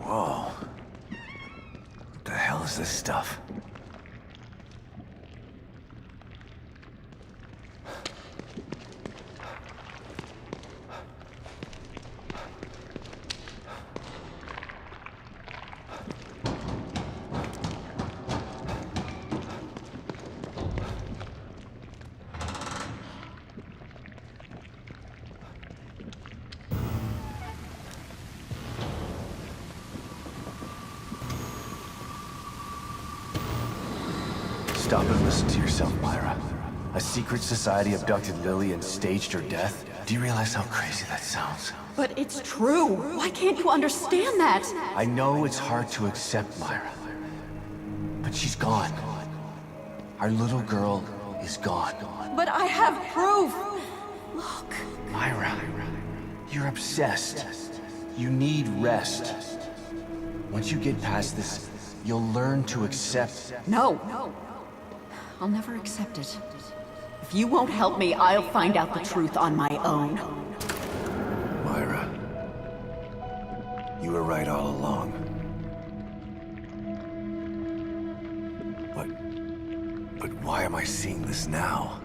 Whoa. What the hell is this stuff? Stop and listen to yourself, Myra. A secret society abducted Lily and staged her death? Do you realize how crazy that sounds? But it's true. Why can't you understand that? I know it's hard to accept, Myra. But she's gone. Our little girl is gone. But I have proof. Look. Myra, you're obsessed. You need rest. Once you get past this, you'll learn to accept... No. I'll never accept it. If you won't help me, I'll find out the truth on my own. Myra, you were right all along. But why am I seeing this now?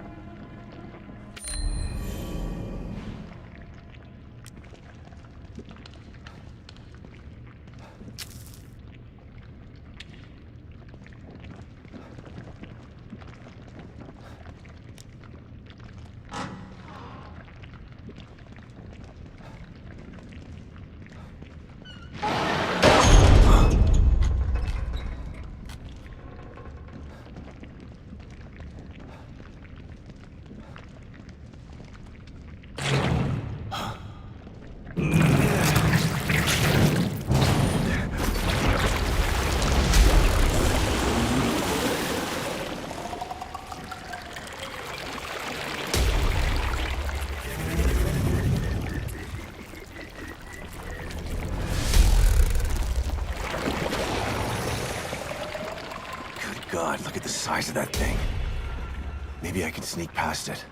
God, look at the size of that thing. Maybe I can sneak past it.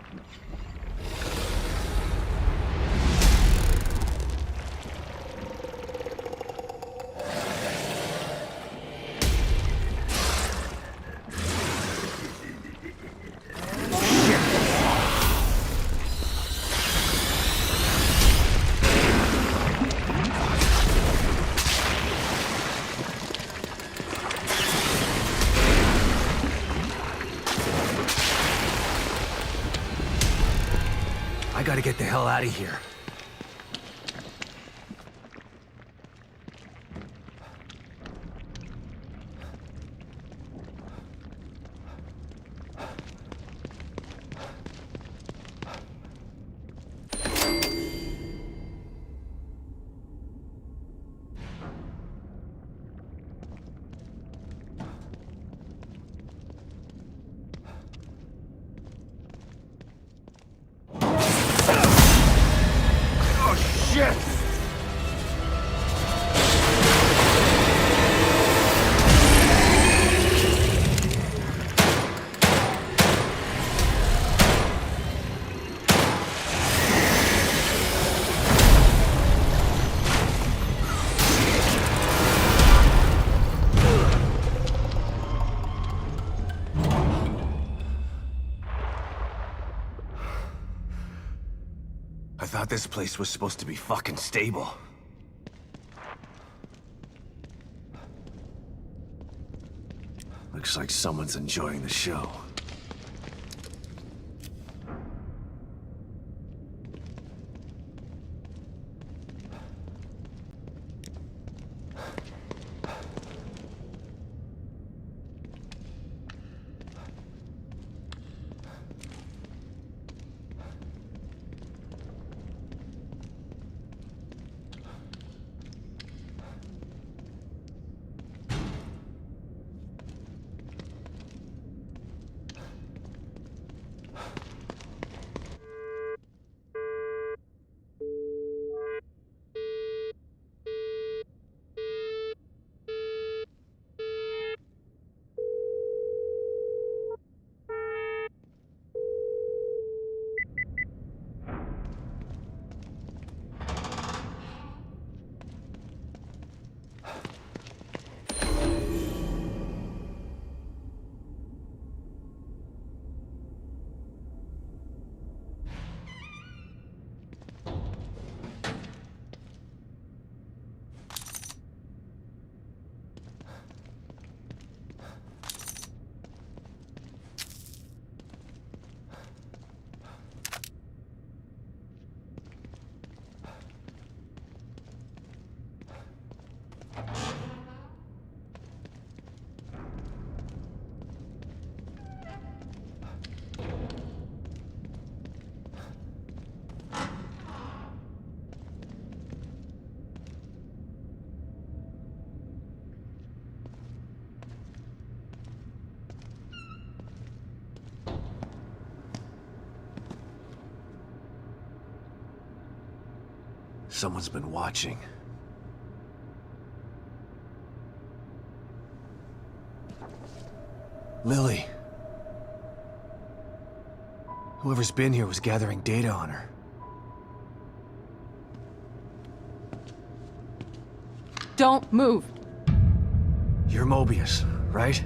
I gotta get the hell out of here. Shit! I thought this place was supposed to be fucking stable. Looks like someone's enjoying the show. Someone's been watching. Lily. Whoever's been here was gathering data on her. Don't move. You're Mobius, right?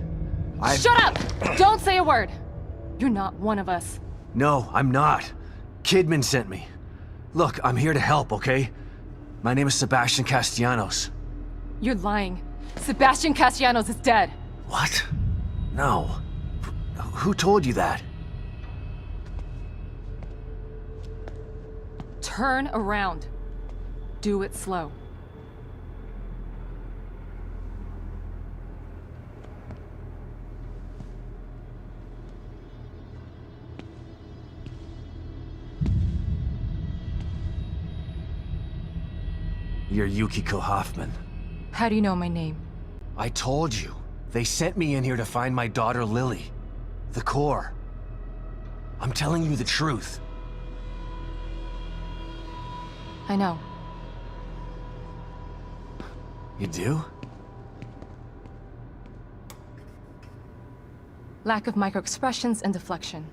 Shut up! Don't say a word. You're not one of us. No, I'm not. Kidman sent me. Look, I'm here to help, okay? My name is Sebastian Castellanos. You're lying. Sebastian Castellanos is dead. What? No. Who told you that? Turn around. Do it slow. You're Yukiko Hoffman. How do you know my name? I told you. They sent me in here to find my daughter Lily. The core. I'm telling you the truth. I know. You do? Lack of microexpressions and deflection.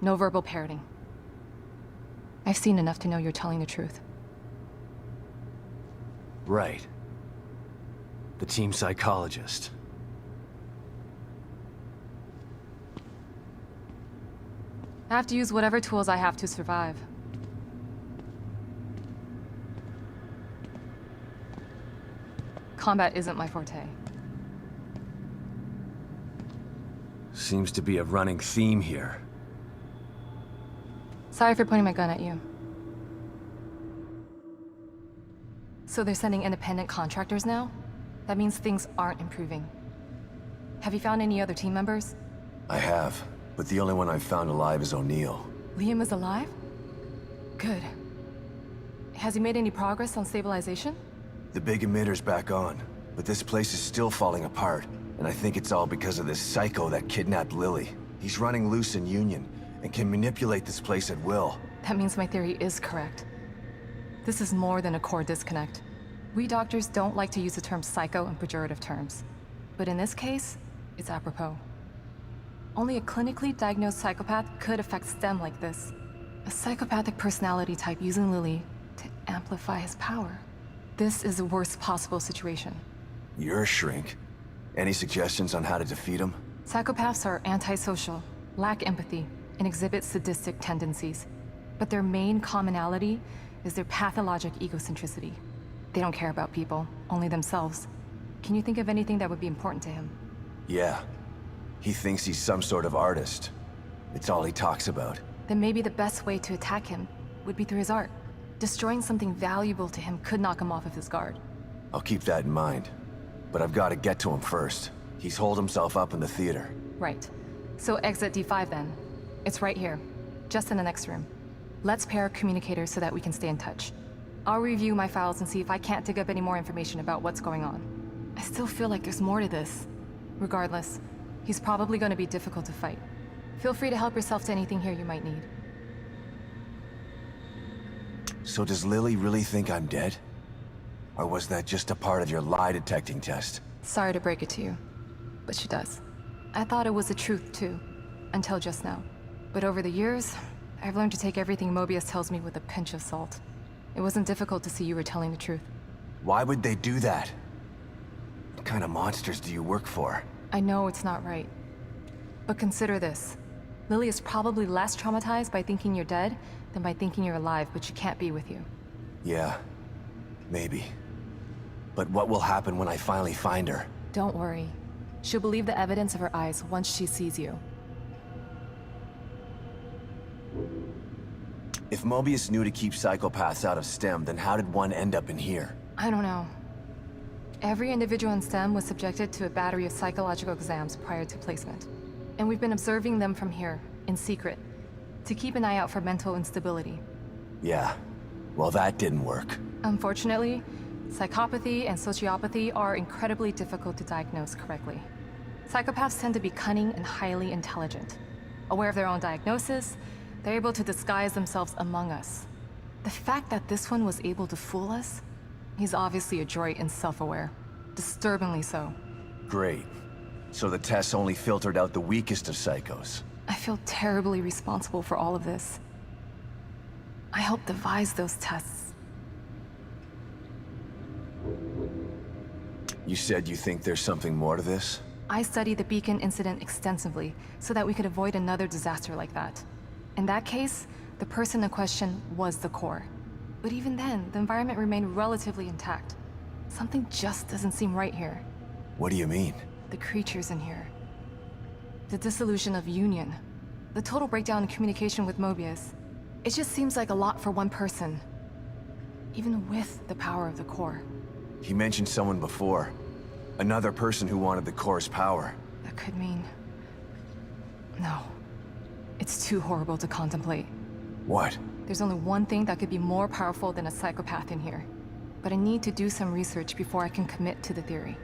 No verbal parroting. I've seen enough to know you're telling the truth. Right. The team psychologist. I have to use whatever tools I have to survive. Combat isn't my forte. Seems to be a running theme here. Sorry for pointing my gun at you. So they're sending independent contractors now? That means things aren't improving. Have you found any other team members? I have, but the only one I've found alive is O'Neill. Liam is alive? Good. Has he made any progress on stabilization? The big emitter's back on, but this place is still falling apart, and I think it's all because of this psycho that kidnapped Lily. He's running loose in Union, and can manipulate this place at will. That means my theory is correct. This is more than a core disconnect. We doctors don't like to use the term psycho in pejorative terms. But in this case, it's apropos. Only a clinically diagnosed psychopath could affect STEM like this. A psychopathic personality type using Lily to amplify his power. This is the worst possible situation. You're a shrink. Any suggestions on how to defeat him? Psychopaths are antisocial, lack empathy, and exhibit sadistic tendencies. But their main commonality is their pathologic egocentricity. They don't care about people, only themselves. Can you think of anything that would be important to him? Yeah. He thinks he's some sort of artist. It's all he talks about. Then maybe the best way to attack him would be through his art. Destroying something valuable to him could knock him off of his guard. I'll keep that in mind. But I've got to get to him first. He's holed himself up in the theater. Right. So exit D5 then. It's right here, just in the next room. Let's pair communicators so that we can stay in touch. I'll review my files and see if I can't dig up any more information about what's going on. I still feel like there's more to this. Regardless, he's probably going to be difficult to fight. Feel free to help yourself to anything here you might need. So does Lily really think I'm dead? Or was that just a part of your lie detecting test? Sorry to break it to you, but she does. I thought it was the truth too, until just now. But over the years, I've learned to take everything Mobius tells me with a pinch of salt. It wasn't difficult to see you were telling the truth. Why would they do that? What kind of monsters do you work for? I know it's not right. But consider this. Lily is probably less traumatized by thinking you're dead than by thinking you're alive, but she can't be with you. Yeah, maybe. But what will happen when I finally find her? Don't worry. She'll believe the evidence of her eyes once she sees you. If Mobius knew to keep psychopaths out of STEM, then how did one end up in here? I don't know. Every individual in STEM was subjected to a battery of psychological exams prior to placement. And we've been observing them from here, in secret, to keep an eye out for mental instability. Yeah, well that didn't work. Unfortunately, psychopathy and sociopathy are incredibly difficult to diagnose correctly. Psychopaths tend to be cunning and highly intelligent. Aware of their own diagnosis, they're able to disguise themselves among us. The fact that this one was able to fool us, he's obviously adroit and self-aware. Disturbingly so. Great. So the tests only filtered out the weakest of psychos. I feel terribly responsible for all of this. I helped devise those tests. You said you think there's something more to this? I studied the Beacon incident extensively so that we could avoid another disaster like that. In that case, the person in question was the core. But even then, the environment remained relatively intact. Something just doesn't seem right here. What do you mean? The creatures in here. The dissolution of Union. The total breakdown in communication with Mobius. It just seems like a lot for one person. Even with the power of the core. He mentioned someone before. Another person who wanted the core's power. That could mean... No. It's too horrible to contemplate. What? There's only one thing that could be more powerful than a psychopath in here. But I need to do some research before I can commit to the theory.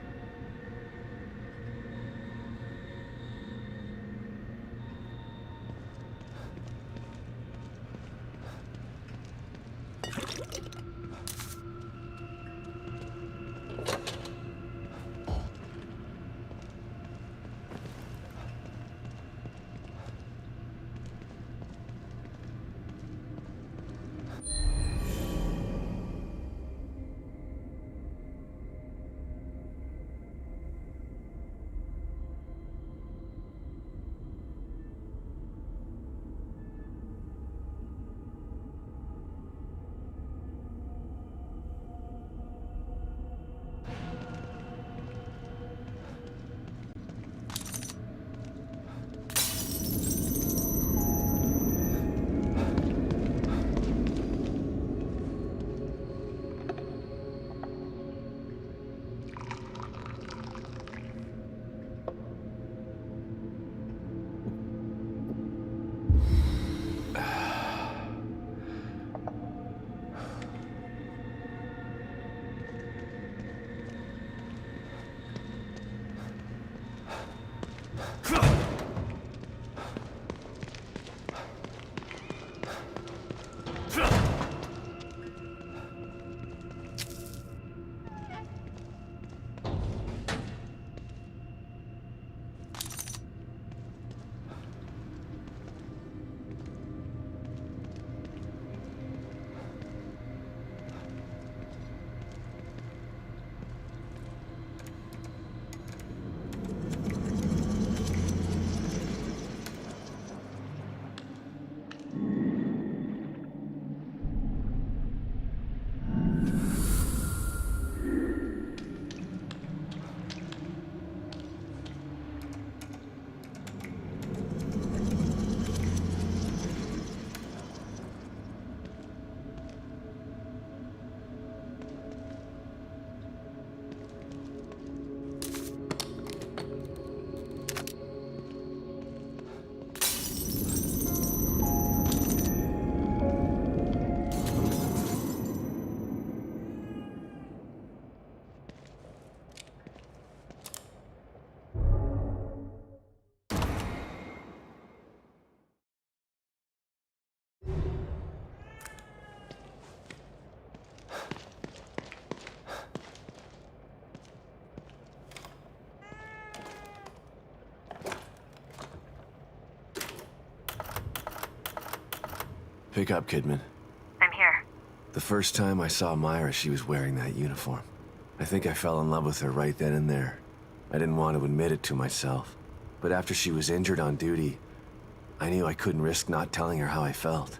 Pick up, Kidman. I'm here. The first time I saw Myra, she was wearing that uniform. I think I fell in love with her right then and there. I didn't want to admit it to myself. But after she was injured on duty, I knew I couldn't risk not telling her how I felt.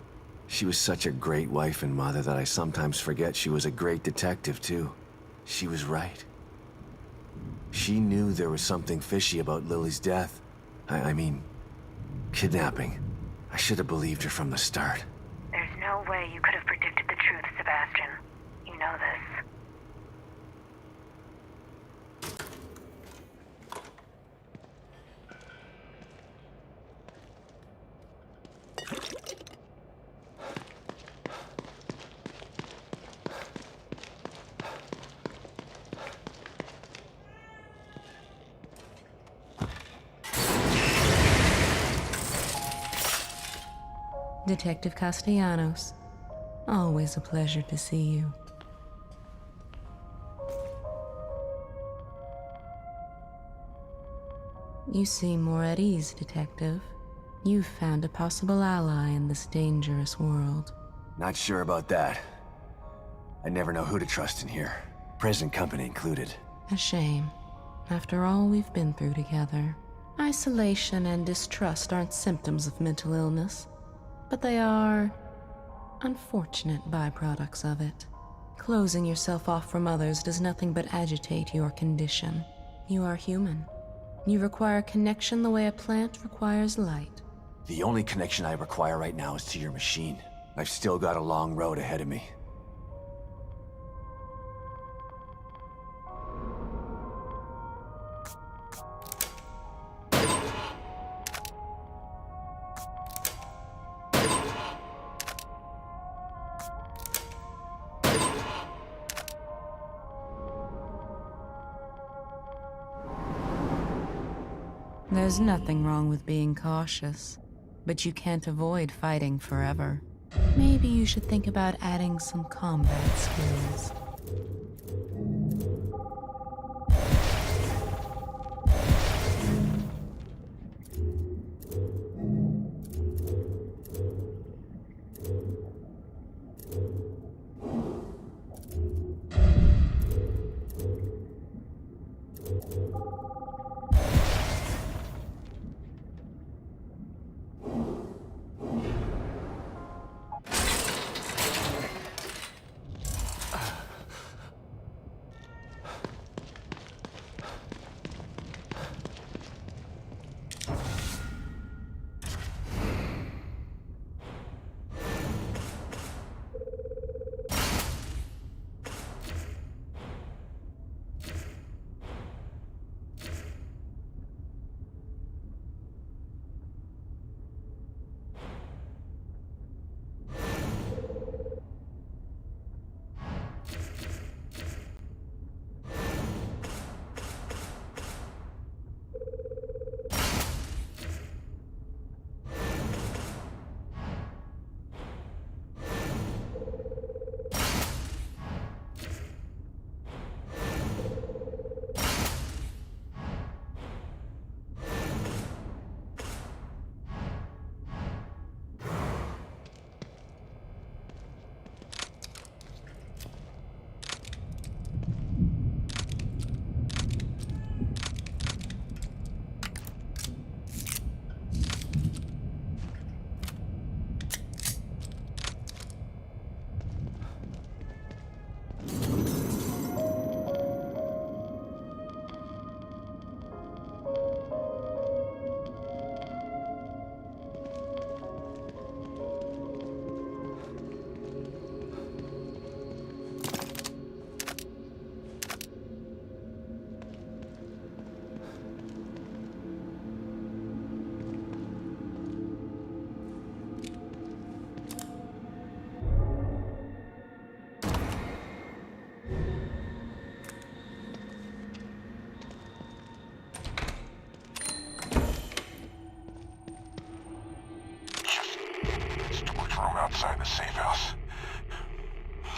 She was such a great wife and mother that I sometimes forget she was a great detective, too. She was right. She knew there was something fishy about Lily's death. I mean, kidnapping. I should have believed her from the start. There's no way you could have predicted the truth, Sebastian. You know this. Detective Castellanos. Always a pleasure to see you. You seem more at ease, Detective. You've found a possible ally in this dangerous world. Not sure about that. I never know who to trust in here. Present company included. A shame. After all we've been through together. Isolation and distrust aren't symptoms of mental illness, but they are unfortunate byproducts of it. Closing yourself off from others does nothing but agitate your condition. You are human. You require connection the way a plant requires light. The only connection I require right now is to your machine. I've still got a long road ahead of me. There's nothing wrong with being cautious, but you can't avoid fighting forever. Maybe you should think about adding some combat skills. Outside the safe house.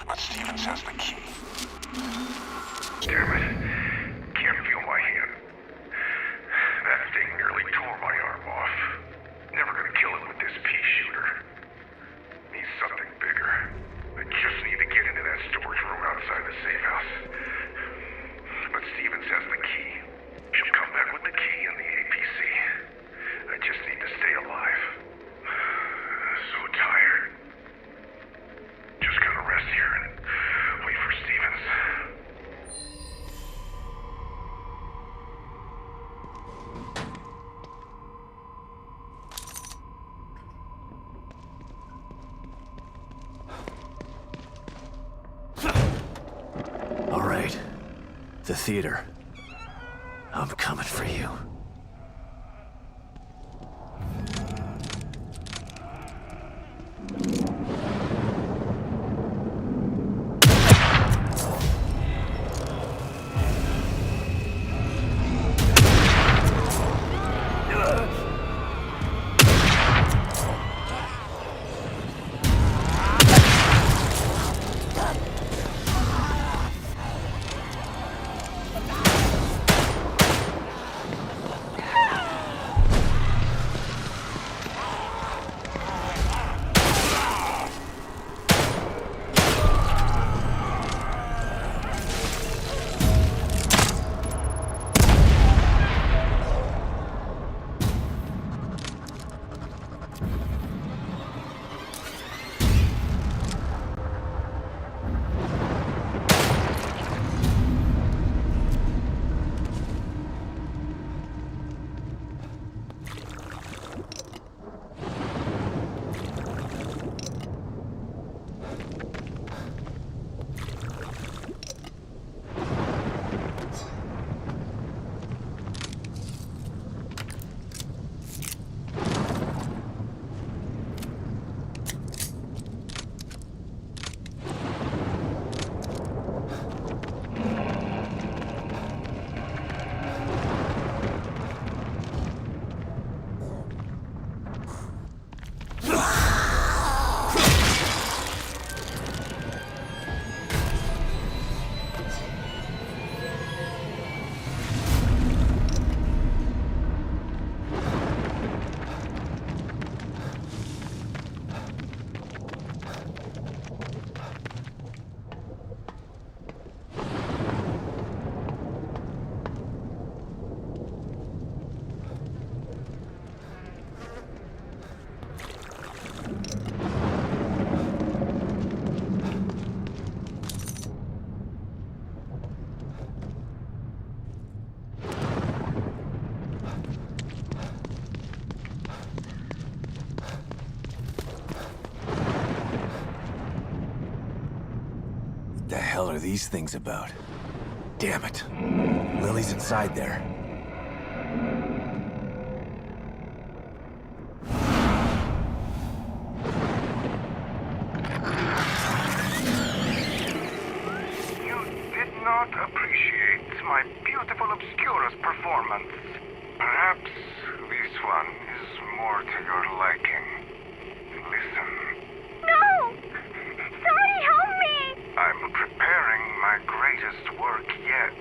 But Stevens has the key. Damn it. Can't feel my hand. That thing nearly tore my arm off. Never gonna kill it with this pea shooter. Needs something bigger. I just need to get into that storage room outside the safe house. But Stevens has the key. She'll come back with the key and the APC. I just need to stay alive. So tired. Just gonna rest here and wait for Stevens. All right. The theater. I'm coming for you. these things about? Damn it. Lily's inside there. You did not appreciate my beautiful Obscurus performance. Perhaps this one is more to your liking. Listen. No! Somebody help me! I'm preparing my greatest work yet,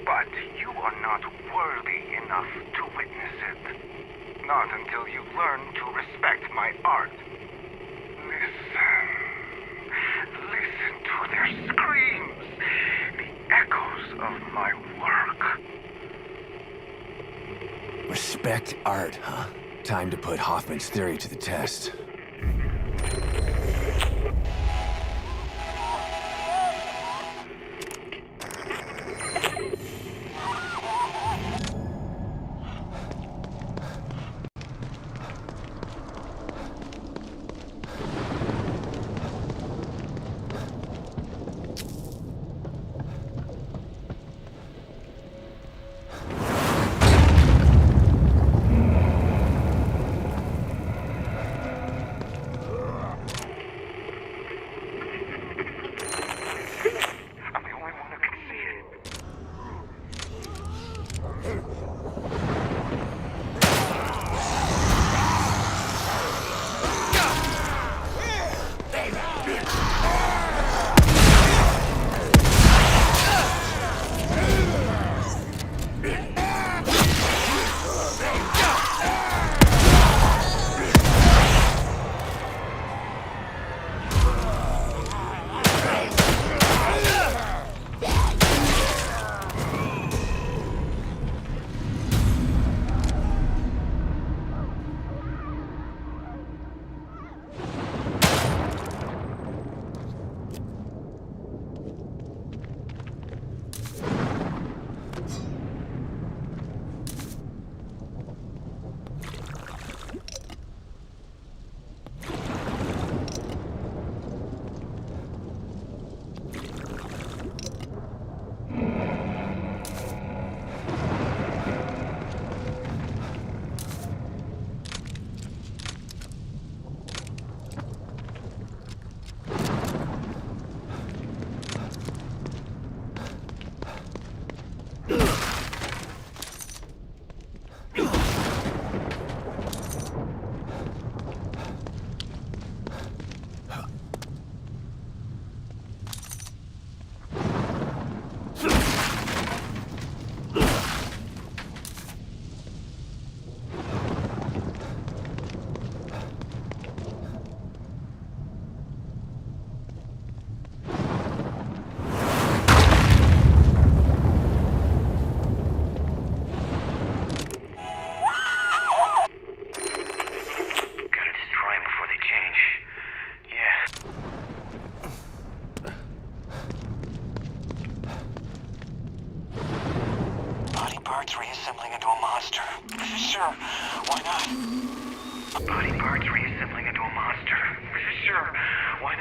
but you are not worthy enough to witness it. Not until you learn to respect my art. Listen. Listen to their screams, the echoes of my work. Respect art, huh? Time to put Hoffman's theory to the test. I'm the only one who can see it. Gotta destroy them before they change. Yeah. Body parts reassembling into a monster. Sure, why not? Body parts reassembling into a monster. Sure, why